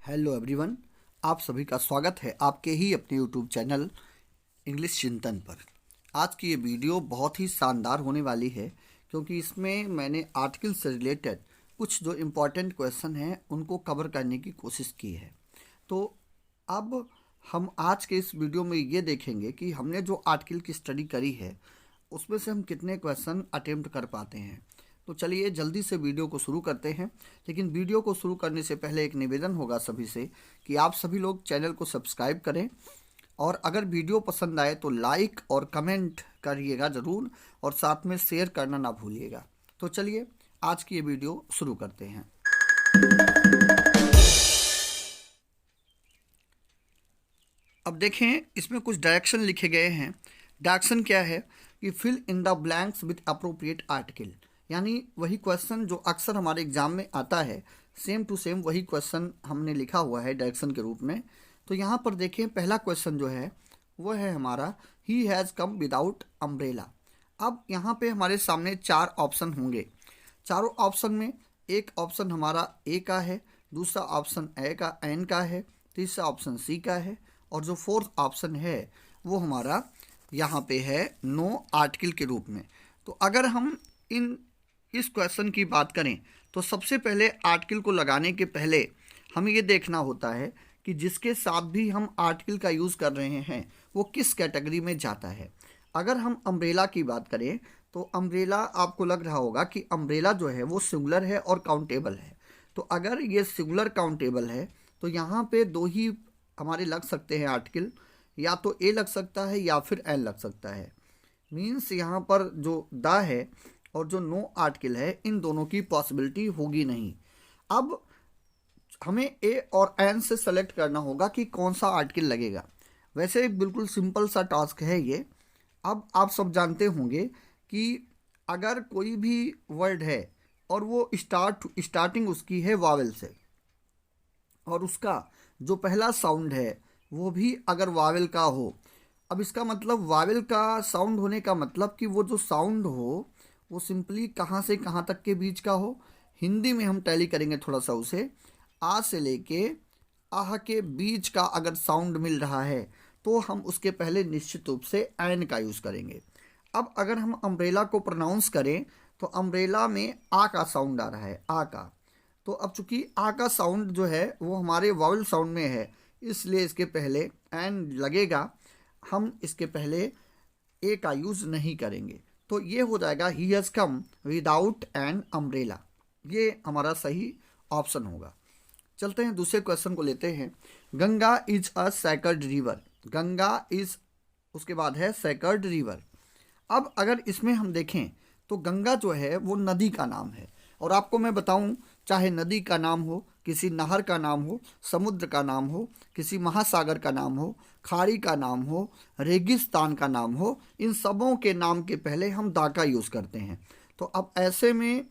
Hello everyone. आप सभी का स्वागत है आपके ही अपने यूट्यूब चैनल इंग्लिश चिंतन पर। आज की ये वीडियो बहुत ही शानदार होने वाली है क्योंकि इसमें मैंने आर्टिकल से रिलेटेड कुछ जो इम्पोर्टेंट क्वेश्चन हैं उनको कवर करने की कोशिश की है। तो अब हम आज के इस वीडियो में ये देखेंगे कि हमने जो आर्टिकल की स्टडी करी है उसमें से हम कितने क्वेश्चन अटेम्प्ट कर पाते हैं। तो चलिए जल्दी से वीडियो को शुरू करते हैं। लेकिन वीडियो को शुरू करने से पहले एक निवेदन होगा सभी से कि आप सभी लोग चैनल को सब्सक्राइब करें और अगर वीडियो पसंद आए तो लाइक और कमेंट करिएगा ज़रूर और साथ में शेयर करना ना भूलिएगा। तो चलिए आज की ये वीडियो शुरू करते हैं। अब देखें इसमें कुछ डायरेक्शन लिखे गए हैं। डायरेक्शन क्या है कि fill in the blanks with appropriate article, यानी वही क्वेश्चन जो अक्सर हमारे एग्जाम में आता है सेम टू सेम वही क्वेश्चन हमने लिखा हुआ है डायरेक्शन के रूप में। तो यहाँ पर देखें पहला क्वेश्चन जो है वो है हमारा he has come without umbrella. अब यहाँ पे हमारे सामने चार ऑप्शन होंगे। चारों ऑप्शन में एक ऑप्शन हमारा ए का है, दूसरा ऑप्शन एन का है, तीसरा ऑप्शन सी का है और जो फोर्थ ऑप्शन है वो हमारा यहाँ पे है नो आर्टिकल के रूप में। तो अगर हम इस क्वेश्चन की बात करें तो सबसे पहले आर्टिकल को लगाने के पहले हमें ये देखना होता है कि जिसके साथ भी हम आर्टिकल का यूज़ कर रहे हैं वो किस कैटेगरी में जाता है। अगर हम अम्ब्रेला की बात करें तो अम्ब्रेला आपको लग रहा होगा कि अम्ब्रेला जो है वो सिंगुलर है और काउंटेबल है। तो अगर ये सिंगुलर काउंटेबल है तो यहाँ पे दो ही हमारे लग सकते हैं आर्टिकल, या तो ए लग सकता है या फिर एन लग सकता है। मीन्स यहाँ पर जो द है और जो नो आर्टिकल है इन दोनों की पॉसिबिलिटी होगी नहीं। अब हमें ए और एन से सेलेक्ट करना होगा कि कौन सा आर्टिकल लगेगा। वैसे बिल्कुल सिंपल सा टास्क है ये। अब आप सब जानते होंगे कि अगर कोई भी वर्ड है और वो स्टार्टिंग उसकी है वावेल से और उसका जो पहला साउंड है वो भी अगर वावेल का हो, अब इसका मतलब वावेल का साउंड होने का मतलब कि वो जो साउंड हो वो सिंपली कहाँ से कहाँ तक के बीच का हो। हिंदी में हम टैली करेंगे थोड़ा सा उसे, आ से लेके आह के बीच का अगर साउंड मिल रहा है तो हम उसके पहले निश्चित रूप से एन का यूज़ करेंगे। अब अगर हम अम्ब्रेला को प्रोनाउंस करें तो अम्ब्रेला में आ का साउंड आ रहा है, आ का। तो अब चूंकि आ का साउंड जो है वो हमारे वावल साउंड में है इसलिए इसके पहले एन लगेगा, हम इसके पहले ए का यूज़ नहीं करेंगे। तो ये हो जाएगा he has come without an umbrella, ये हमारा सही ऑप्शन होगा। चलते हैं दूसरे क्वेश्चन को लेते हैं। Ganga is a sacred river, Ganga is उसके बाद है सेक्रेड रिवर। अब अगर इसमें हम देखें तो गंगा जो है वो नदी का नाम है और आपको मैं बताऊं चाहे नदी का नाम हो, किसी नहर का नाम हो, समुद्र का नाम हो, किसी महासागर का नाम हो, खाड़ी का नाम हो, रेगिस्तान का नाम हो, इन सबों के नाम के पहले हम दा का यूज़ करते हैं। तो अब ऐसे में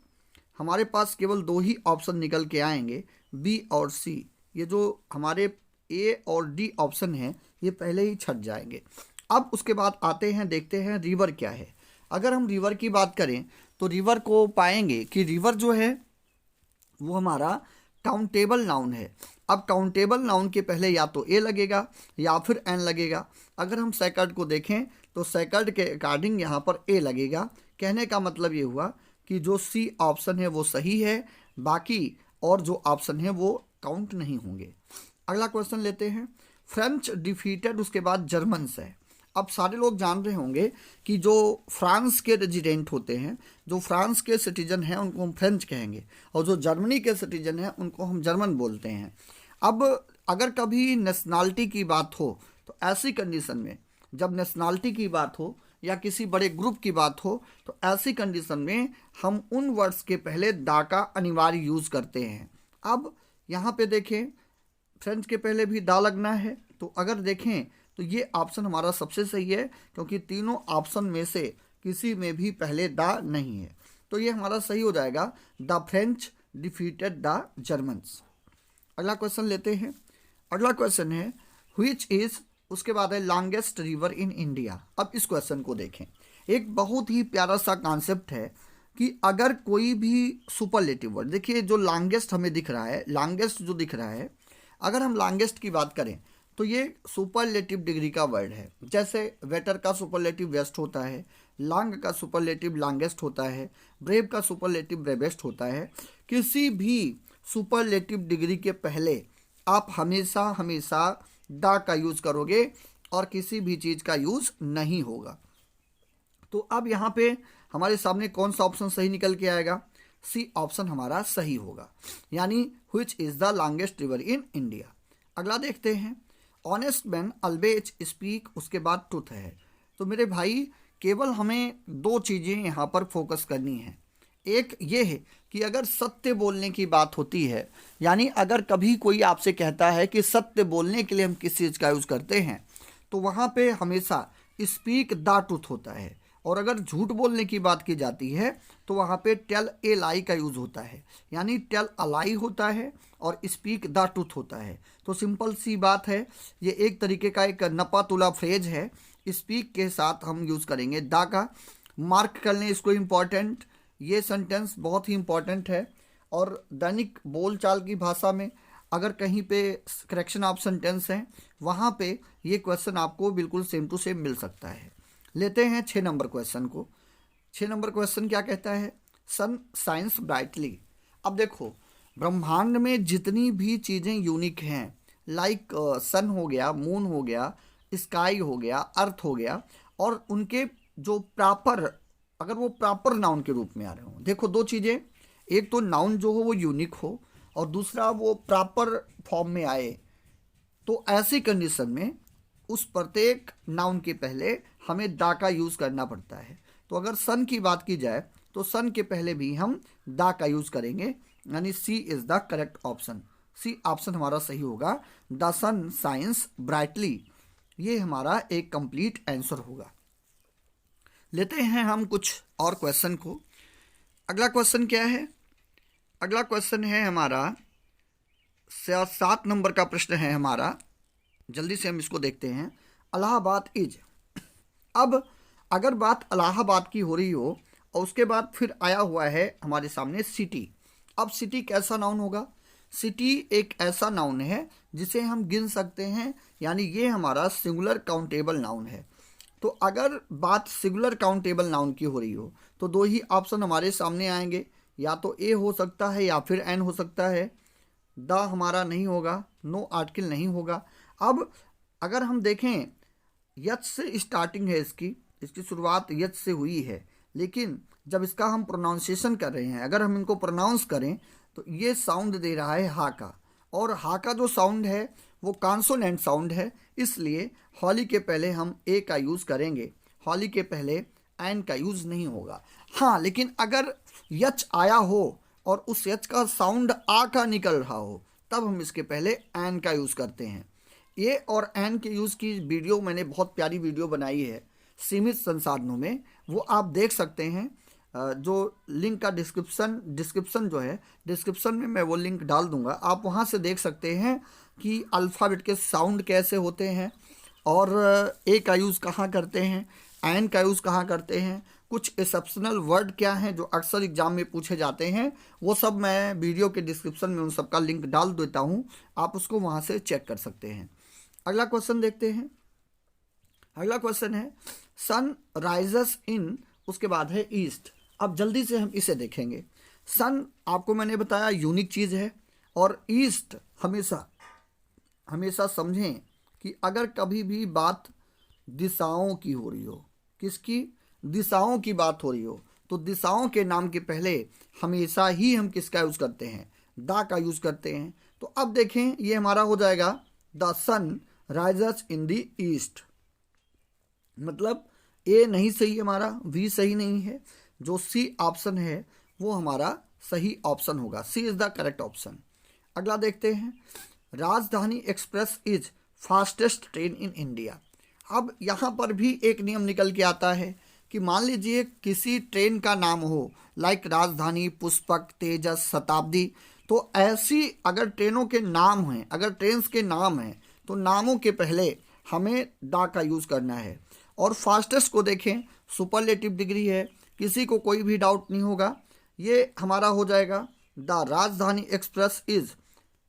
हमारे पास केवल दो ही ऑप्शन निकल के आएंगे, बी और सी। ये जो हमारे ए और डी ऑप्शन हैं ये पहले ही छट जाएंगे। अब उसके बाद आते हैं देखते हैं रिवर क्या है। अगर हम रिवर की बात करें तो रिवर को पाएंगे कि रिवर जो है वो हमारा काउंटेबल नाउन है। अब काउंटेबल नाउन के पहले या तो ए लगेगा या फिर एन लगेगा। अगर हम सेकंड को देखें तो सेकंड के अकॉर्डिंग यहाँ पर ए लगेगा। कहने का मतलब ये हुआ कि जो सी ऑप्शन है वो सही है, बाकी और जो ऑप्शन है वो काउंट नहीं होंगे। अगला क्वेश्चन लेते हैं। फ्रेंच डिफीटेड उसके बाद जर्मन्स है। अब सारे लोग जान रहे होंगे कि जो फ्रांस के रेजिडेंट होते हैं, जो फ्रांस के सिटीजन हैं उनको हम फ्रेंच कहेंगे और जो जर्मनी के सिटीजन हैं उनको हम जर्मन बोलते हैं। अब अगर कभी नेशनैलिटी की बात हो तो ऐसी कंडीशन में, जब नेशनैलिटी की बात हो या किसी बड़े ग्रुप की बात हो तो ऐसी कंडीशन में हम उन वर्ड्स के पहले दा का अनिवार्य यूज़ करते हैं। अब यहाँ पे देखें फ्रेंच के पहले भी दा लगना है, तो अगर देखें तो ये ऑप्शन हमारा सबसे सही है क्योंकि तीनों ऑप्शन में से किसी में भी पहले दा नहीं है। तो ये हमारा सही हो जाएगा, the French defeated the Germans. अगला क्वेश्चन लेते हैं। अगला क्वेश्चन है व्हिच इज उसके बाद है लॉन्गेस्ट रिवर इन इंडिया। अब इस क्वेश्चन को देखें, एक बहुत ही प्यारा सा कॉन्सेप्ट है कि अगर कोई भी सुपरलेटिव वर्ड, देखिए जो लॉन्गेस्ट हमें दिख रहा है, लॉन्गेस्ट जो दिख रहा है, अगर हम लॉन्गेस्ट की बात करें तो ये सुपरलेटिव डिग्री का वर्ड है। जैसे वेटर का सुपरलेटिव वेस्ट होता है, लॉन्ग का सुपरलेटिव लॉन्गेस्ट होता है, ब्रेव का सुपरलेटिव ब्रेवेस्ट होता है। किसी भी सुपरलेटिव डिग्री के पहले आप हमेशा हमेशा द का यूज़ करोगे और किसी भी चीज़ का यूज़ नहीं होगा। तो अब यहाँ पे हमारे सामने कौन सा ऑप्शन सही निकल के आएगा? सी ऑप्शन हमारा सही होगा, यानी which is the longest river in India. अगला देखते हैं, ऑनेस्ट मैन ऑलवेज स्पीक, उसके बाद ट्रुथ है। तो मेरे भाई केवल हमें दो चीज़ें यहाँ पर फोकस करनी है। एक ये है कि अगर सत्य बोलने की बात होती है, यानी अगर कभी कोई आपसे कहता है कि सत्य बोलने के लिए हम किस चीज़ का यूज़ करते हैं, तो वहाँ पे हमेशा स्पीक द ट्रुथ होता है। और अगर झूठ बोलने की बात की जाती है तो वहाँ पे टेल ए लाई का यूज़ होता है, यानी टेल अ लाई होता है और स्पीक द ट्रुथ होता है। तो सिंपल सी बात है, ये एक तरीके का एक नपा तुला फ्रेज है। स्पीक के साथ हम यूज़ करेंगे द का। मार्क कर लें इसको, इम्पॉर्टेंट, ये सेंटेंस बहुत ही इम्पॉर्टेंट है। और दैनिक बोलचाल की भाषा में अगर कहीं पे करेक्शन ऑफ सेंटेंस है, वहाँ पे ये क्वेश्चन आपको बिल्कुल सेम टू सेम मिल सकता है। लेते हैं 6 नंबर क्वेश्चन को। 6 नंबर क्वेश्चन क्या कहता है? सन साइंस ब्राइटली। अब देखो, ब्रह्मांड में जितनी भी चीज़ें यूनिक हैं, लाइक सन हो गया, मून हो गया, स्काई हो गया, अर्थ हो गया, और उनके जो प्रॉपर, अगर वो प्रॉपर नाउन के रूप में आ रहे हो, देखो दो चीज़ें, एक तो नाउन जो हो वो यूनिक हो और दूसरा वो प्रॉपर फॉर्म में आए। तो ऐसी कंडीशन में उस प्रत्येक नाउन के पहले हमें दा का यूज़ करना पड़ता है। तो अगर सन की बात की जाए तो सन के पहले भी हम दा का यूज़ करेंगे, यानी C is the correct option. C option हमारा सही होगा, द सन साइंस ब्राइटली। ये हमारा एक कंप्लीट आंसर होगा। लेते हैं हम कुछ और क्वेश्चन को। अगला क्वेश्चन क्या है? अगला क्वेश्चन है हमारा 7 नंबर का प्रश्न है हमारा। जल्दी से हम इसको देखते हैं। इलाहाबाद इज। अब अगर बात इलाहाबाद की हो रही हो और उसके बाद फिर आया हुआ है हमारे सामने सिटी। अब सिटी कैसा नाउन होगा? सिटी एक ऐसा नाउन है जिसे हम गिन सकते हैं, यानी ये हमारा सिंगुलर काउंटेबल नाउन है। तो अगर बात सिंगुलर काउंटेबल नाउन की हो रही हो तो दो ही ऑप्शन हमारे सामने आएंगे, या तो ए हो सकता है या फिर एन हो सकता है। द हमारा नहीं होगा, नो आर्टिकल नहीं होगा। अब अगर हम देखें, यच से स्टार्टिंग है, इसकी शुरुआत यच से हुई है, लेकिन जब इसका हम प्रोनाउंसिएशन कर रहे हैं, अगर हम इनको प्रोनाउंस करें तो ये साउंड दे रहा है हा का, और हा का जो साउंड है वो कॉन्सोनेंट साउंड है, इसलिए हॉली के पहले हम ए का यूज़ करेंगे, हॉली के पहले एन का यूज़ नहीं होगा। हाँ, लेकिन अगर यच आया हो और उस यच का साउंड आ का निकल रहा हो, तब हम इसके पहले एन का यूज़ करते हैं। ए और एन के यूज़ की वीडियो मैंने बहुत प्यारी वीडियो बनाई है सीमित संसाधनों में, वो आप देख सकते हैं। जो लिंक का डिस्क्रिप्शन जो है, डिस्क्रिप्शन में मैं वो लिंक डाल दूंगा, आप वहाँ से देख सकते हैं कि अल्फ़ाबेट के साउंड कैसे होते हैं और ए का यूज़ कहाँ करते हैं, एन का यूज़ कहाँ करते हैं, कुछ एक्सेप्शनल वर्ड क्या हैं जो अक्सर एग्जाम में पूछे जाते हैं, वो सब मैं वीडियो के डिस्क्रिप्शन में उन सब का लिंक डाल देता हूँ, आप उसको वहाँ से चेक कर सकते हैं। अगला क्वेश्चन देखते हैं। अगला क्वेश्चन है सन राइजेस इन, उसके बाद है ईस्ट। अब जल्दी से हम इसे देखेंगे। सन आपको मैंने बताया यूनिक चीज़ है, और ईस्ट हमेशा समझें कि अगर कभी भी बात दिशाओं की हो रही हो, किसकी? दिशाओं की बात हो रही हो, तो दिशाओं के नाम के पहले हमेशा ही हम किसका यूज़ करते हैं? दा का यूज़ करते हैं। तो अब देखें, ये हमारा हो जाएगा the sun rises in the east. मतलब ए नहीं सही हमारा, बी सही नहीं है, जो सी ऑप्शन है वो हमारा सही ऑप्शन होगा। सी इज़ द करेक्ट ऑप्शन। अगला देखते हैं, राजधानी express is fastest train in India. अब यहाँ पर भी एक नियम निकल के आता है कि मान लीजिए किसी ट्रेन का नाम हो, लाइक राजधानी, पुष्पक, तेजस, शताब्दी, तो ऐसी अगर ट्रेनों के नाम हैं, अगर ट्रेन्स के नाम हैं, तो नामों के पहले हमें दा का यूज़ करना है। और फास्टेस्ट को देखें, सुपरलेटिव डिग्री है, किसी को कोई भी डाउट नहीं होगा, ये हमारा हो जाएगा द राजधानी express is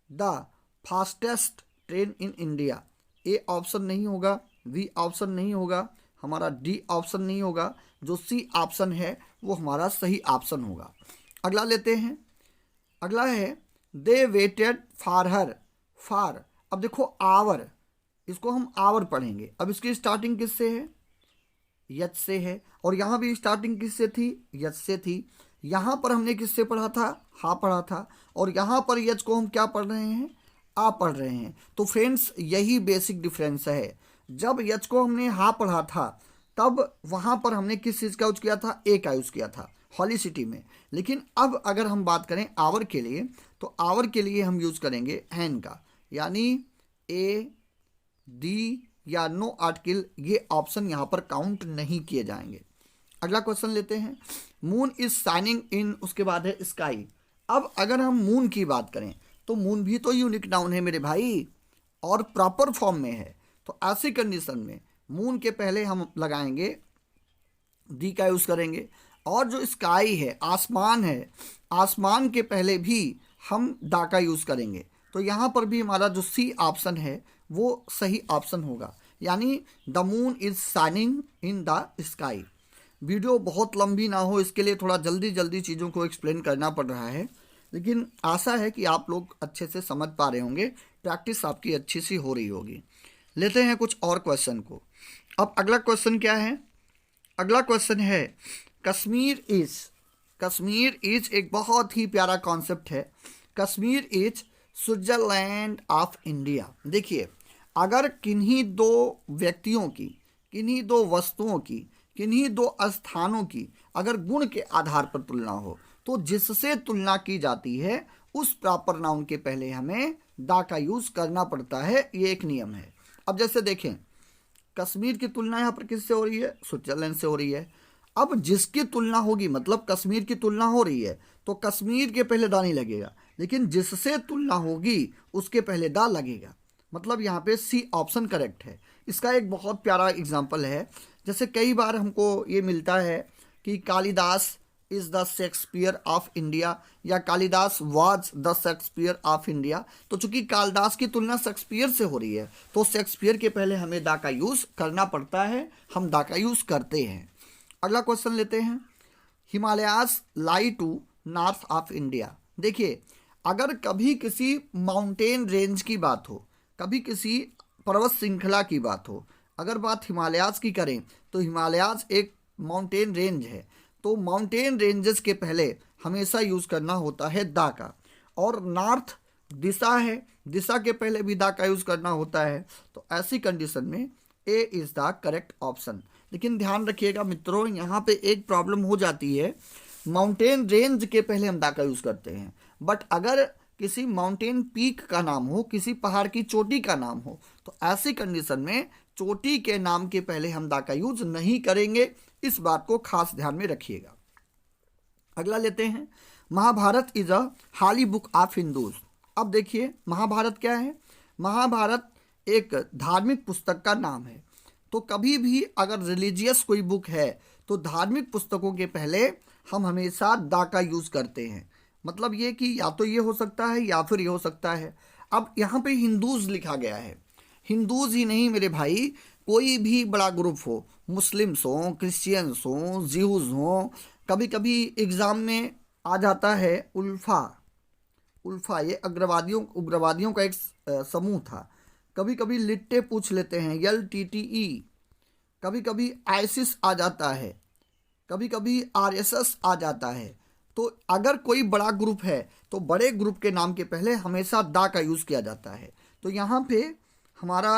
the fastest train in India. A option नहीं होगा, बी ऑप्शन नहीं होगा, हमारा डी ऑप्शन नहीं होगा, जो सी ऑप्शन है वो हमारा सही ऑप्शन होगा। अगला लेते हैं। अगला है they waited for her. For, अब देखो आवर, इसको हम आवर पढ़ेंगे। अब इसकी स्टार्टिंग किससे है? यच से है। और यहाँ भी स्टार्टिंग किससे थी? यच से थी। यहाँ पर हमने किससे पढ़ा था? हा पढ़ा था। और यहाँ पर यच को हम क्या पढ़ रहे हैं? आ पढ़ रहे हैं। तो फ्रेंड्स यही बेसिक डिफरेंस है। जब यच को हमने हा पढ़ा था तब वहाँ पर हमने किस चीज़ का यूज किया था? ए का यूज किया था हॉलीसिटी में। लेकिन अब अगर हम बात करें आवर के लिए, तो आवर के लिए हम यूज करेंगे हैन का, यानी ए, डी या नो आर्टिकल, ये ऑप्शन यहाँ पर काउंट नहीं किए जाएंगे। अगला क्वेश्चन लेते हैं। मून इज शाइनिंग इन, उसके बाद है स्काई। अब अगर हम मून की बात करें तो मून भी तो यूनिक नाउन है मेरे भाई, और प्रॉपर फॉर्म में है। तो ऐसी कंडीशन में मून के पहले हम लगाएंगे डी का यूज करेंगे। और जो स्काई है, आसमान है, आसमान के पहले भी हम दा का यूज करेंगे। तो यहाँ पर भी हमारा जो सी ऑप्शन है वो सही ऑप्शन होगा, यानी the moon is shining in the sky. Video बहुत लंबी ना हो इसके लिए थोड़ा जल्दी जल्दी चीज़ों को एक्सप्लेन करना पड़ रहा है, लेकिन आशा है कि आप लोग अच्छे से समझ पा रहे होंगे, प्रैक्टिस आपकी अच्छी सी हो रही होगी। लेते हैं कुछ और क्वेश्चन को। अब अगला क्वेश्चन क्या है? अगला क्वेश्चन है कश्मीर इज। कश्मीर इज एक बहुत ही प्यारा कॉन्सेप्ट है। Kashmir is Switzerland of India. देखिए, अगर किन्हीं दो व्यक्तियों की, किन्हीं दो वस्तुओं की, किन्हीं दो स्थानों की अगर गुण के आधार पर तुलना हो तो जिससे तुलना की जाती है उस प्रॉपर नाउन के पहले हमें दा का यूज करना पड़ता है। ये एक नियम है। अब जैसे देखें, कश्मीर की तुलना यहाँ पर किससे हो रही है? स्विट्जरलैंड से हो रही है। अब जिसकी तुलना होगी, मतलब कश्मीर की तुलना हो रही है तो कश्मीर के पहले दा नहीं लगेगा, लेकिन जिससे तुलना होगी उसके पहले दा लगेगा। मतलब यहाँ पे सी ऑप्शन करेक्ट है। इसका एक बहुत प्यारा एग्जाम्पल है। जैसे कई बार हमको ये मिलता है कि Kalidas is the Shakespeare of India, या Kalidas was the Shakespeare of India. तो चूंकि कालिदास की तुलना शेक्सपियर से हो रही है तो शेक्सपियर के पहले हमें दा का यूज करना पड़ता है, हम दा का यूज करते हैं। अगला क्वेश्चन लेते हैं। Himalayas lie to north of India. देखिए, अगर कभी किसी माउंटेन रेंज की बात हो, कभी किसी पर्वत श्रृंखला की बात हो, अगर बात हिमालयाज की करें तो हिमालयाज एक माउंटेन रेंज है। तो माउंटेन रेंजेस के पहले हमेशा यूज करना होता है दा का। और नॉर्थ दिशा है, दिशा के पहले भी दा का यूज करना होता है। तो ऐसी कंडीशन में ए इज द करेक्ट ऑप्शन। लेकिन ध्यान रखिएगा मित्रों, यहाँ पे एक प्रॉब्लम हो जाती है। माउंटेन रेंज के पहले हम दा का यूज करते हैं, बट अगर किसी माउंटेन पीक का नाम हो, किसी पहाड़ की चोटी का नाम हो, तो ऐसी कंडीशन में चोटी के नाम के पहले हम दा का यूज नहीं करेंगे। इस बात को खास ध्यान में रखिएगा। अगला लेते हैं। महाभारत इज अ हाली बुक ऑफ हिंदूज। अब देखिए, महाभारत क्या है? महाभारत एक धार्मिक पुस्तक का नाम है। तो कभी भी अगर रिलीजियस कोई बुक है तो धार्मिक पुस्तकों के पहले हम हमेशा दा का यूज करते हैं। मतलब ये कि या तो ये हो सकता है या फिर ये हो सकता है। अब यहाँ पे हिंदूज लिखा गया है। हिंदूज ही नहीं मेरे भाई, कोई भी बड़ा ग्रुप हो, मुस्लिम्स हो, क्रिश्चियंस हो, ज्यूज हो, कभी कभी एग्जाम में आ जाता है उल्फा। उल्फा ये उग्रवादियों का एक समूह था। कभी कभी लिट्टे पूछ लेते हैं, LTTE। कभी कभी आईसिस आ जाता है, कभी कभी RSS आ जाता है। तो अगर कोई बड़ा ग्रुप है तो बड़े ग्रुप के नाम के पहले हमेशा दा का यूज किया जाता है। तो यहाँ पे हमारा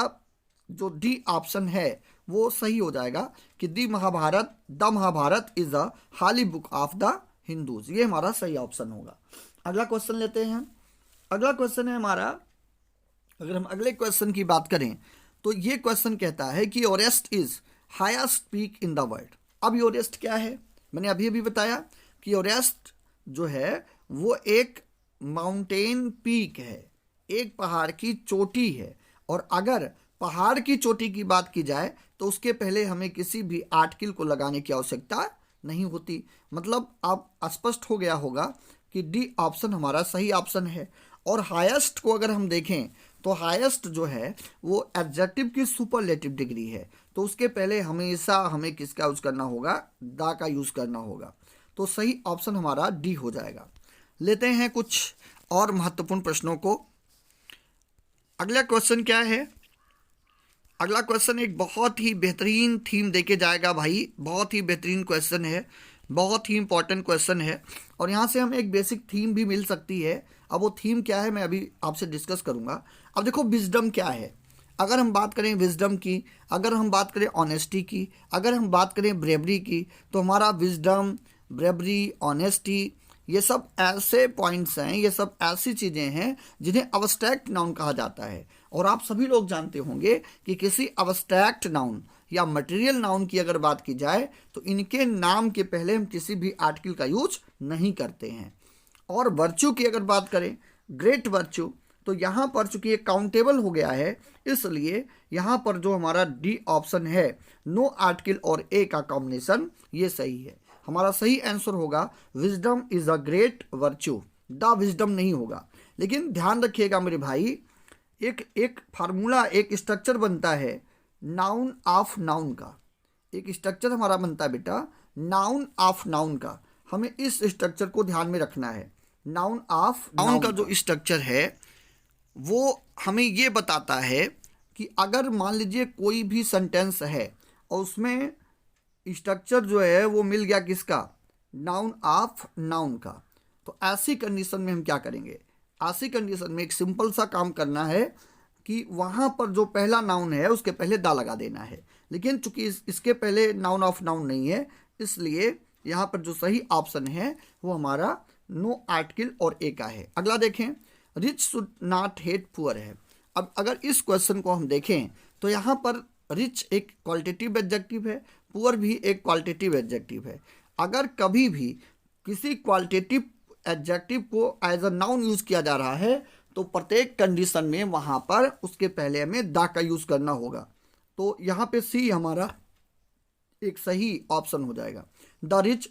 जो डी ऑप्शन है वो सही हो जाएगा कि द महाभारत इज अ हाली बुक ऑफ द हिंदूज। ये हमारा सही ऑप्शन होगा। अगला क्वेश्चन लेते हैं। अगला क्वेश्चन है हमारा, अगर हम अगले क्वेश्चन की बात करें तो ये क्वेश्चन कहता है कि Everest is highest peak in the world. अब एवरेस्ट क्या है? मैंने अभी बताया कि एवरेस्ट जो है वो एक माउंटेन पीक है, एक पहाड़ की चोटी है। और अगर पहाड़ की चोटी की बात की जाए तो उसके पहले हमें किसी भी आर्टिकल को लगाने की आवश्यकता नहीं होती। मतलब आप स्पष्ट हो गया होगा कि डी ऑप्शन हमारा सही ऑप्शन है। और हाईएस्ट को अगर हम देखें तो हाईएस्ट जो है वो एडजेक्टिव की सुपरलेटिव डिग्री है, तो उसके पहले हमेशा हमें किसका यूज करना होगा, द का यूज करना होगा। तो सही ऑप्शन हमारा डी हो जाएगा। लेते हैं कुछ और महत्वपूर्ण प्रश्नों को। अगला क्वेश्चन क्या है, अगला क्वेश्चन एक बहुत ही बेहतरीन थीम देके जाएगा भाई, बहुत ही बेहतरीन क्वेश्चन है, बहुत ही इंपॉर्टेंट क्वेश्चन है, और यहाँ से हमें एक बेसिक थीम भी मिल सकती है। अब वो थीम क्या है मैं अभी आपसे डिस्कस करूँगा। अब देखो विजडम क्या है, अगर हम बात करें विजडम की, अगर हम बात करें ऑनेस्टी की, अगर हम बात करें ब्रेवरी की, तो हमारा विजडम, ब्रेवरी, ऑनेस्टी ये सब ऐसे पॉइंट्स हैं, ये सब ऐसी चीज़ें हैं जिन्हें अब्स्ट्रैक्ट नाउन कहा जाता है। और आप सभी लोग जानते होंगे कि किसी अब्स्ट्रैक्ट नाउन या मटेरियल नाउन की अगर बात की जाए तो इनके नाम के पहले हम किसी भी आर्टिकल का यूज नहीं करते हैं। और वर्च्यू की अगर बात करें, ग्रेट वर्च्यू, तो यहाँ पर चूंकि ये काउंटेबल हो गया है, इसलिए यहाँ पर जो हमारा डी ऑप्शन है, नो आर्टिकल और ए का कॉम्बिनेशन, ये सही है। हमारा सही आंसर होगा wisdom is a great virtue, the wisdom नहीं होगा। लेकिन ध्यान रखिएगा मेरे भाई, एक फार्मूला, एक स्ट्रक्चर बनता है नाउन ऑफ नाउन का, एक स्ट्रक्चर हमारा बनता है बेटा नाउन ऑफ नाउन का। हमें इस स्ट्रक्चर को ध्यान में रखना है। नाउन ऑफ नाउन का जो स्ट्रक्चर है वो हमें ये बताता है कि अगर मान लीजिए कोई भी सेंटेंस है और उसमें स्ट्रक्चर जो है वो मिल गया किसका, नाउन ऑफ नाउन का, तो ऐसी कंडीशन में हम क्या करेंगे, ऐसी कंडीशन में एक सिंपल सा काम करना है कि वहाँ पर जो पहला नाउन है उसके पहले दा लगा देना है। लेकिन चूंकि इसके पहले नाउन ऑफ नाउन नहीं है, इसलिए यहाँ पर जो सही ऑप्शन है वो हमारा नो आर्टिकल और ए का है। अगला देखें, rich should not hate poor है। अब अगर इस क्वेश्चन को हम देखें तो यहाँ पर रिच एक क्वालिटेटिव एडजेक्टिव है, पुअर भी एक क्वालिटेटिव एडजेक्टिव है। अगर कभी भी किसी क्वालिटेटिव एडजेक्टिव को एज अ नाउन यूज किया जा रहा है तो प्रत्येक कंडीशन में वहाँ पर उसके पहले हमें द का यूज करना होगा। तो यहाँ पे सी हमारा एक सही ऑप्शन हो जाएगा, the rich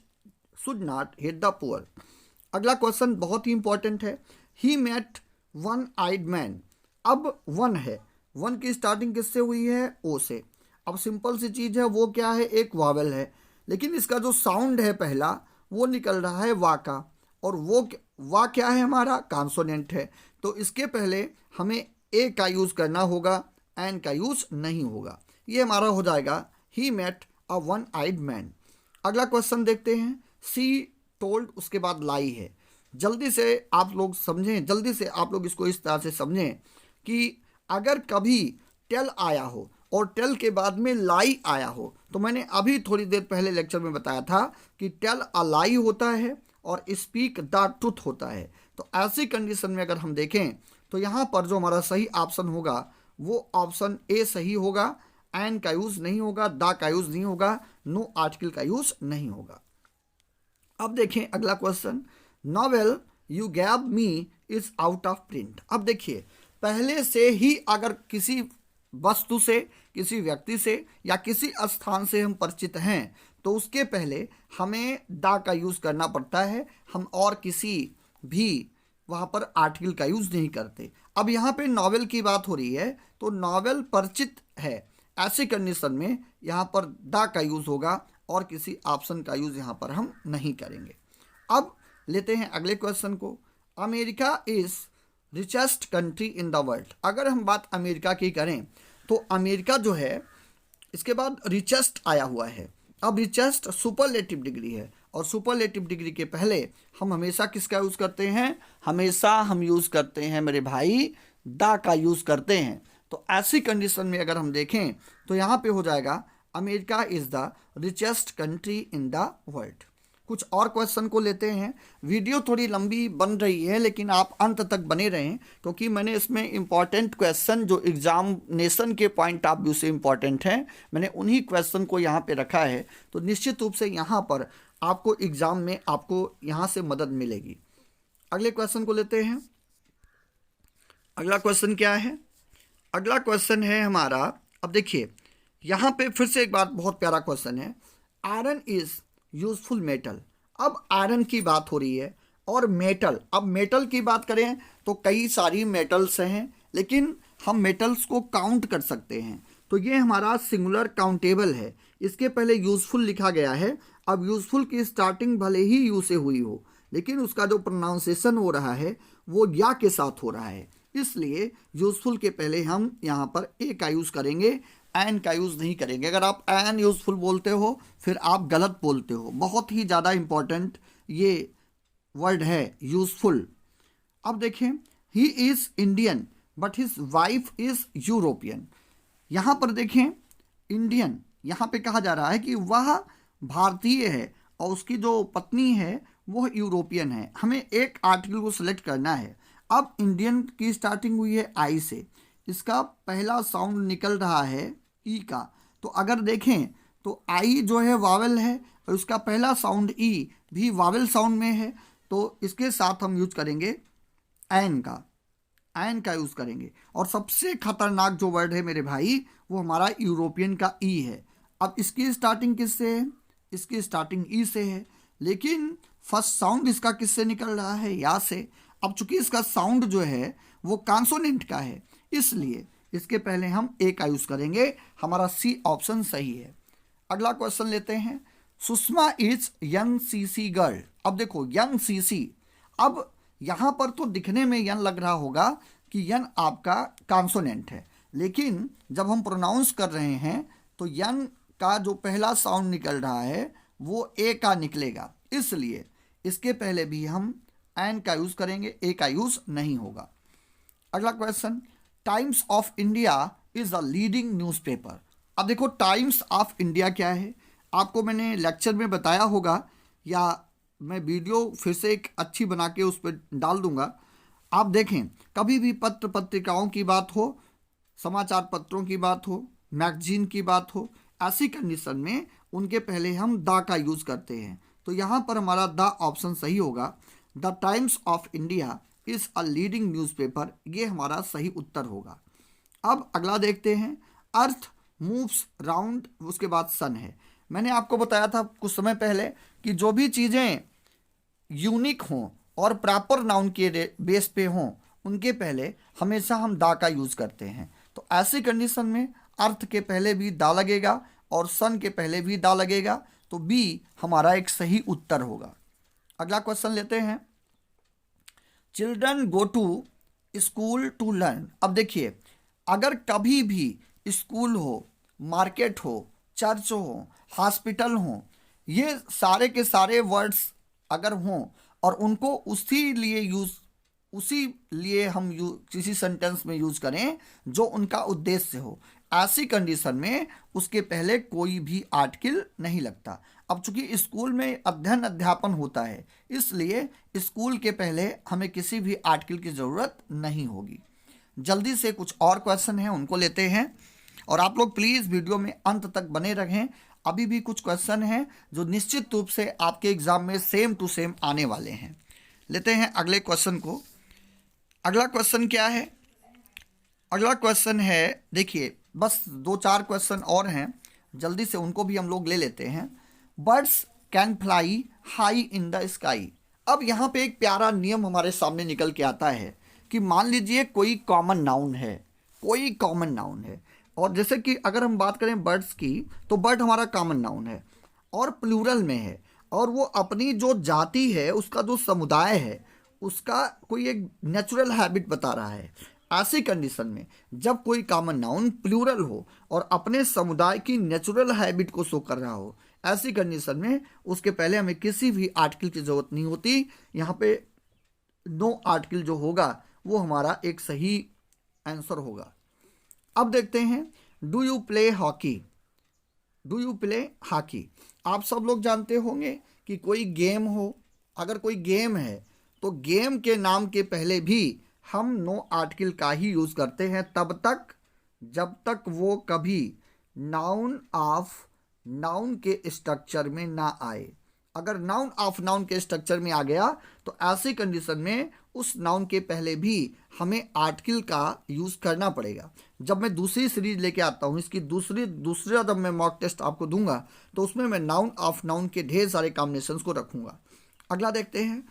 should not hate the poor. अगला क्वेश्चन बहुत ही इंपॉर्टेंट है, he met one eyed man. अब वन है, वन की स्टार्टिंग किससे हुई है, ओ से। अब सिंपल सी चीज़ है, वो क्या है, एक वावेल है, लेकिन इसका जो साउंड है पहला वो निकल रहा है वा का, और वो वा क्या है हमारा, कॉन्सोनेंट है। तो इसके पहले हमें ए का यूज़ करना होगा, एन का यूज़ नहीं होगा। ये हमारा हो जाएगा he met a one eyed man. अगला क्वेश्चन देखते हैं, सी टोल्ड, उसके बाद लाई है। जल्दी से आप लोग समझें, जल्दी से आप लोग इसको इस तरह से समझें कि अगर कभी टेल आया हो और टेल के बाद में लाई आया हो, तो मैंने अभी थोड़ी देर पहले लेक्चर में बताया था कि टेल अ लाई होता है और स्पीक द ट्रूथ होता है। तो ऐसी कंडीशन में अगर हम देखें तो यहाँ पर जो हमारा सही ऑप्शन होगा वो ऑप्शन ए सही होगा, एन का यूज़ नहीं होगा, द का यूज़ नहीं होगा, नो आर्टिकल का यूज़ नहीं होगा। अब देखें अगला question, novel you gave me is out of print. अब देखिए पहले से ही अगर किसी वस्तु से, किसी व्यक्ति से या किसी स्थान से हम परिचित हैं तो उसके पहले हमें द का यूज़ करना पड़ता है, हम और किसी भी वहाँ पर आर्टिकल का यूज़ नहीं करते। अब यहाँ पे नॉवेल की बात हो रही है तो नॉवेल परिचित है, ऐसी कंडीशन में यहाँ पर द का यूज़ होगा और किसी ऑप्शन का यूज़ यहाँ पर हम नहीं करेंगे। अब लेते हैं अगले क्वेश्चन को, America is richest country in the world. अगर हम बात अमेरिका की करें तो अमेरिका जो है इसके बाद रिचेस्ट आया हुआ है। अब रिचेस्ट सुपरलेटिव डिग्री है और सुपरलेटिव डिग्री के पहले हम हमेशा किसका यूज़ करते हैं, हमेशा हम यूज़ करते हैं मेरे भाई द का यूज़ करते हैं। तो ऐसी कंडीशन में अगर हम देखें तो यहाँ पे हो जाएगा America is the richest country in the world. कुछ और क्वेश्चन को लेते हैं। वीडियो थोड़ी लंबी बन रही है लेकिन आप अंत तक बने रहें क्योंकि मैंने इसमें इंपॉर्टेंट क्वेश्चन जो एग्जामिनेशन के पॉइंट ऑफ व्यू से इंपॉर्टेंट हैं, मैंने उन्हीं क्वेश्चन को यहाँ पे रखा है। तो निश्चित रूप से यहाँ पर आपको एग्ज़ाम में आपको यहाँ से मदद मिलेगी। अगले क्वेश्चन को लेते हैं। अगला क्वेश्चन क्या है, अगला क्वेश्चन है हमारा, अब देखिए यहाँ पे फिर से एक बात, बहुत प्यारा क्वेश्चन है, आयरन इज़ यूजफुल मेटल। अब आयरन की बात हो रही है और मेटल, अब मेटल की बात करें तो कई सारी मेटल्स हैं, लेकिन हम मेटल्स को काउंट कर सकते हैं। तो ये हमारा सिंगुलर काउंटेबल है। इसके पहले यूजफुल लिखा गया है। अब यूजफुल की स्टार्टिंग भले ही यू से हुई हो, लेकिन उसका जो प्रोनाउंसिएशन हो रहा है वो या के साथ हो रहा है, इसलिए यूजफुल के पहले हम यहाँ पर ए का यूज़ करेंगे, एन का यूज़ नहीं करेंगे। अगर आप एन यूजफुल बोलते हो फिर आप गलत बोलते हो। बहुत ही ज़्यादा इंपॉर्टेंट ये वर्ड है यूजफुल। अब देखें, he is Indian but his wife is European. यहाँ पर देखें, इंडियन यहाँ पे कहा जा रहा है कि वह भारतीय है और उसकी जो पत्नी है वो यूरोपियन है। हमें एक आर्टिकल को सिलेक्ट करना है। अब इंडियन की स्टार्टिंग हुई है आई से, इसका पहला साउंड निकल रहा है ई का। तो अगर देखें तो आई जो है वावेल है और उसका पहला साउंड ई भी वावेल साउंड में है, तो इसके साथ हम यूज करेंगे एन का यूज़ करेंगे। और सबसे खतरनाक जो वर्ड है मेरे भाई वो हमारा यूरोपियन का ई है। अब इसकी स्टार्टिंग किससे है? इसकी स्टार्टिंग ई से है, लेकिन फर्स्ट साउंड इसका किससे निकल रहा है? या से। अब चूंकि इसका साउंड जो है वो कॉन्सोनेंट का है, इसलिए इसके पहले हम ए का यूज़ करेंगे। हमारा सी ऑप्शन सही है। अगला क्वेश्चन लेते हैं। Sushma is young CC girl. अब देखो यंग सीसी, अब यहाँ पर तो दिखने में यन लग रहा होगा कि यन आपका कॉन्सोनेंट है, लेकिन जब हम प्रोनाउंस कर रहे हैं तो यन का जो पहला साउंड निकल रहा है वो ए का निकलेगा, इसलिए इसके पहले भी हम एन का यूज़ करेंगे, ए का यूज़ नहीं होगा। अगला question, times of India is a leading newspaper. अब देखो टाइम्स ऑफ इंडिया क्या है, आपको मैंने लेक्चर में बताया होगा या मैं वीडियो फिर से एक अच्छी बना के उस पर डाल दूंगा। आप देखें, कभी भी पत्र पत्रिकाओं की बात हो, समाचार पत्रों की बात हो, मैगजीन की बात हो, ऐसी कंडीशन में उनके पहले हम द का यूज़ करते हैं। तो यहाँ पर हमारा द ऑप्शन सही होगा। The times of India is a leading newspaper, ये हमारा सही उत्तर होगा। अब अगला देखते हैं। अर्थ मूव्स राउंड, उसके बाद सन है। मैंने आपको बताया था कुछ समय पहले कि जो भी चीज़ें यूनिक हों और प्रॉपर नाउन के बेस पे हों उनके पहले हमेशा हम दा का यूज़ करते हैं। तो ऐसी कंडीशन में अर्थ के पहले भी दा लगेगा और सन के पहले भी दा लगेगा, तो बी हमारा एक सही उत्तर होगा। अगला क्वेश्चन लेते हैं। Children go to school to learn. अब देखिए, अगर कभी भी स्कूल हो, मार्केट हो, चर्च हो, हॉस्पिटल हो, ये सारे के सारे वर्ड्स अगर हों और उनको उसी लिए हम किसी सेंटेंस में यूज़ करें जो उनका उद्देश्य हो, ऐसी कंडीशन में उसके पहले कोई भी आर्टिकल नहीं लगता। अब चूंकि स्कूल में अध्ययन अध्यापन होता है, इसलिए स्कूल के पहले हमें किसी भी आर्टिकल की ज़रूरत नहीं होगी। जल्दी से कुछ और क्वेश्चन हैं उनको लेते हैं, और आप लोग प्लीज़ वीडियो में अंत तक बने रहें। अभी भी कुछ क्वेश्चन हैं जो निश्चित रूप से आपके एग्ज़ाम में सेम टू सेम आने वाले हैं। लेते हैं अगले क्वेश्चन को। अगला क्वेश्चन क्या है? अगला क्वेश्चन है, देखिए बस 2-4 क्वेश्चन और हैं, जल्दी से उनको भी हम लोग ले लेते हैं। Birds can fly high in the sky. अब यहाँ पे एक प्यारा नियम हमारे सामने निकल के आता है कि मान लीजिए कोई कॉमन नाउन है, और जैसे कि अगर हम बात करें बर्ड्स की, तो बर्ड हमारा कॉमन नाउन है और प्लूरल में है, और वो अपनी जो जाति है, उसका जो समुदाय है, उसका कोई एक नेचुरल हैबिट बता रहा है। ऐसी कंडीशन में जब कोई कॉमन नाउन प्लूरल हो और अपने समुदाय की नेचुरल हैबिट को शो कर रहा हो, ऐसी कंडीशन में उसके पहले हमें किसी भी आर्टिकल की ज़रूरत नहीं होती। यहाँ पे नो आर्टिकल जो होगा वो हमारा एक सही आंसर होगा। अब देखते हैं, डू यू प्ले हॉकी। आप सब लोग जानते होंगे कि कोई गेम हो, अगर कोई गेम है तो गेम के नाम के पहले भी हम नो आर्टिकल का ही यूज़ करते हैं, तब तक जब तक वो कभी नाउन ऑफ नाउन के स्ट्रक्चर में ना आए। अगर नाउन ऑफ नाउन के स्ट्रक्चर में आ गया तो ऐसी कंडीशन में उस नाउन के पहले भी हमें आर्टिकल का यूज़ करना पड़ेगा। जब मैं दूसरी सीरीज लेके आता हूँ, इसकी दूसरा जब मैं मॉक टेस्ट आपको दूंगा तो उसमें मैं नाउन ऑफ नाउन के ढेर सारे कॉम्बिनेशंस को रखूँगा। अगला देखते हैं,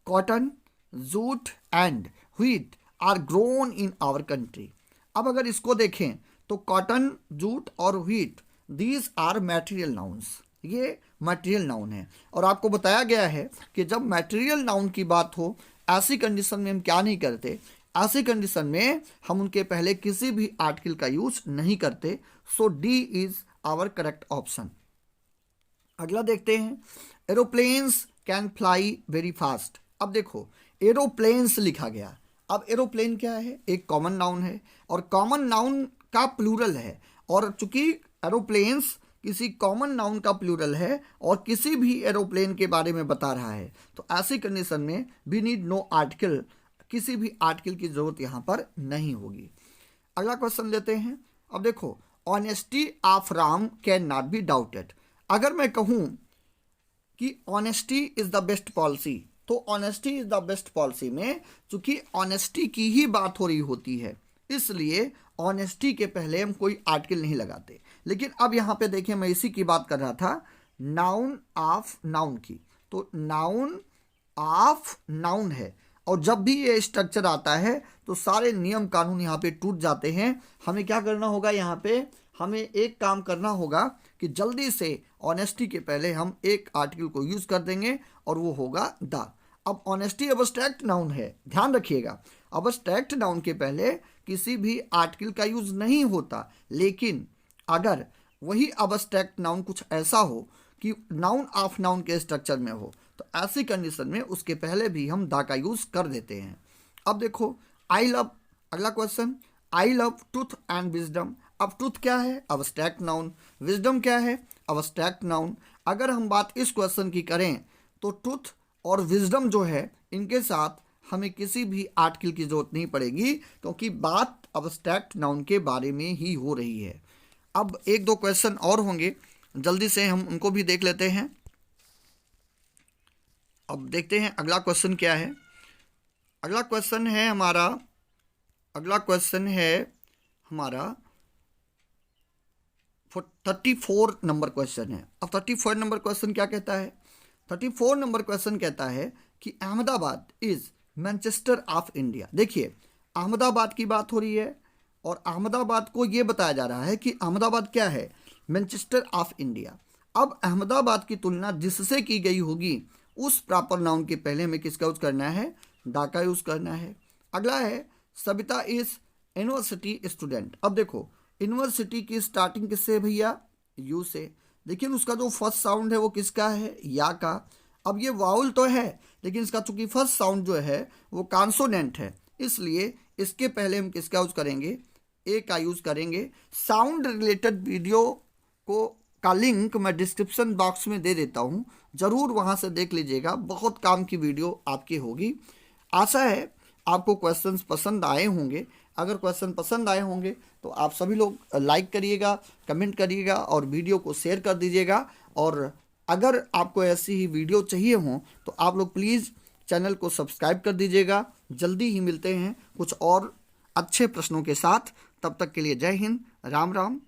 cotton, jute and wheat are grown in our country. अब अगर इसको देखें तो कॉटन, जूट और wheat these are material nouns, ये मटेरियल नाउन है। और आपको बताया गया है कि जब मटेरियल नाउन की बात हो ऐसी कंडीशन में हम क्या नहीं करते, ऐसी कंडीशन में हम उनके पहले किसी भी आर्टिकल का यूज नहीं करते। So D is our correct option. अगला देखते हैं, aeroplanes can fly very fast. अब देखो एरोप्लेन्स लिखा गया। अब एरोप्लेन क्या है, एक कॉमन नाउन है और कॉमन नाउन का प्लूरल है, और चूंकि एरोप्लेन्स किसी कॉमन नाउन का प्लूरल है और किसी भी एरोप्लेन के बारे में बता रहा है, तो ऐसी कंडीशन में वी नीड नो आर्टिकल, किसी भी आर्टिकल की जरूरत यहाँ पर नहीं होगी। अगला क्वेश्चन लेते हैं। अब देखो, honesty of Ram cannot be doubted. अगर मैं कहूँ कि honesty is the best policy, तो honesty is the best policy में चूंकि ऑनेस्टी की ही बात हो रही होती है, इसलिए ऑनेस्टी के पहले हम कोई आर्टिकल नहीं लगाते। लेकिन अब यहाँ पे देखिए, मैं इसी की बात कर रहा था, नाउन ऑफ नाउन की, तो नाउन ऑफ नाउन है, और जब भी ये स्ट्रक्चर आता है तो सारे नियम कानून यहाँ पे टूट जाते हैं। हमें क्या करना होगा, यहाँ पे हमें एक काम करना होगा कि जल्दी से ऑनेस्टी के पहले हम एक आर्टिकल को यूज कर देंगे और वो होगा द। अब ऑनेस्टी अब्स्ट्रैक्ट नाउन है, ध्यान रखिएगा, अब्स्ट्रैक्ट नाउन के पहले किसी भी आर्टिकल का यूज नहीं होता। लेकिन अगर वही अब्स्ट्रैक्ट नाउन कुछ ऐसा हो कि नाउन ऑफ नाउन के स्ट्रक्चर में हो, तो ऐसी कंडीशन में उसके पहले भी हम द का यूज कर देते हैं। अब देखो, आई लव, अगला question, I love truth and wisdom. अब ट्रूथ क्या है, अब्स्ट्रैक्ट नाउन, विजडम क्या है, अब्स्ट्रैक्ट नाउन। अगर हम बात इस क्वेश्चन की करें तो ट्रूथ और विजडम जो है, इनके साथ हमें किसी भी आर्टिकल की जरूरत नहीं पड़ेगी, क्योंकि बात अब्स्ट्रैक्ट नाउन के बारे में ही हो रही है। अब एक दो क्वेश्चन और होंगे, जल्दी से हम उनको भी देख लेते हैं। अब देखते हैं अगला क्वेश्चन क्या है। अगला क्वेश्चन है हमारा 34 नंबर क्वेश्चन है। अब 34 नंबर क्वेश्चन क्या कहता है, 34 नंबर क्वेश्चन कहता है कि Ahmedabad is Manchester of India. देखिए, अहमदाबाद की बात हो रही है और अहमदाबाद को ये बताया जा रहा है कि अहमदाबाद क्या है, मैनचेस्टर ऑफ इंडिया। अब अहमदाबाद की तुलना जिससे की गई होगी उस प्रॉपर नाउन के पहले हमें किसका यूज करना है, द का यूज करना है। अगला है, सविता इज यूनिवर्सिटी स्टूडेंट। अब देखो, यूनिवर्सिटी की स्टार्टिंग किससे है भैया, यू से, लेकिन उसका जो फर्स्ट साउंड है वो किसका है, या का। अब ये वाउल तो है, लेकिन इसका चूंकि फर्स्ट साउंड जो है वो कॉन्सोनेंट है, इसलिए इसके पहले हम किसका यूज करेंगे, ए का यूज करेंगे। साउंड रिलेटेड वीडियो का लिंक मैं डिस्क्रिप्शन बॉक्स में दे देता हूँ, ज़रूर वहाँ से देख लीजिएगा, बहुत काम की वीडियो आपकी होगी। आशा है आपको क्वेश्चंस पसंद आए होंगे। अगर क्वेश्चन पसंद आए होंगे तो आप सभी लोग लाइक करिएगा, कमेंट करिएगा और वीडियो को शेयर कर दीजिएगा। और अगर आपको ऐसी ही वीडियो चाहिए हो तो आप लोग प्लीज़ चैनल को सब्सक्राइब कर दीजिएगा। जल्दी ही मिलते हैं कुछ और अच्छे प्रश्नों के साथ, तब तक के लिए जय हिंद, राम राम।